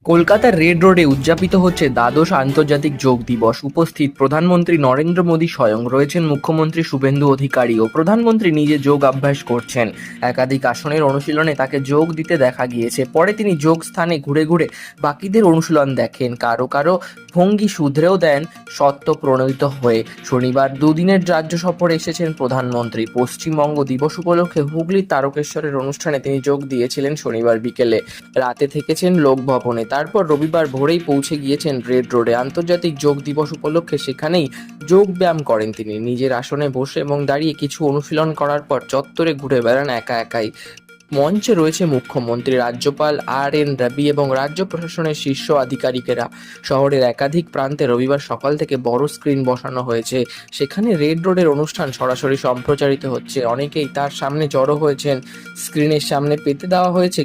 কলকাতার রেড রোডে উদযাপিত হচ্ছে দ্বাদশ আন্তর্জাতিক যোগ দিবস। উপস্থিত প্রধানমন্ত্রী নরেন্দ্র মোদী স্বয়ং, রয়েছেন মুখ্যমন্ত্রী শুভেন্দু অধিকারী ও প্রধানমন্ত্রী নিজে যোগ অভ্যাস করছেন। একাধিক আসনের অনুশীলনে তাকে যোগ দিতে দেখা গিয়েছে। পরে তিনি যোগ স্থানে ঘুরে ঘুরে বাকিদের অনুশীলন দেখেন, কারো কারো ভঙ্গি শুধরেও দেন সত্য প্রণীত হয়ে। শনিবার দুদিনের রাজ্য সফরে এসেছেন প্রধানমন্ত্রী। পশ্চিমবঙ্গ দিবস উপলক্ষে হুগলির তারকেশ্বরের অনুষ্ঠানে তিনি যোগ দিয়েছিলেন শনিবার বিকেলে। রাতে থেকেছেন লোকভবনে, তারপর রবিবার ভোরেই পৌঁছে গিয়েছেন রেড রোডে। আন্তর্জাতিক যোগ দিবস উপলক্ষে সেখানেই যোগ ব্যায়াম করেন তিনি। নিজের আসনে বসে এবং দাঁড়িয়ে কিছু অনুশীলন করার পর চত্বরে ঘুরে বেড়ান একা একাই। মঞ্চে রয়েছে মুখ্যমন্ত্রী, রাজ্যপাল আর.এন. রবি এবং রাজ্য প্রশাসনের শীর্ষ আধিকারিকেরা। শহরের একাধিক প্রান্তে রবিবার সকাল থেকে বড় স্ক্রিন বসানো হয়েছে। সেখানে রেড রোডের অনুষ্ঠান সরাসরি সম্প্রচারিত হচ্ছে। অনেকেই তার সামনে জড়ো হয়েছেন। স্ক্রিনের সামনে পেতে দেওয়া হয়েছে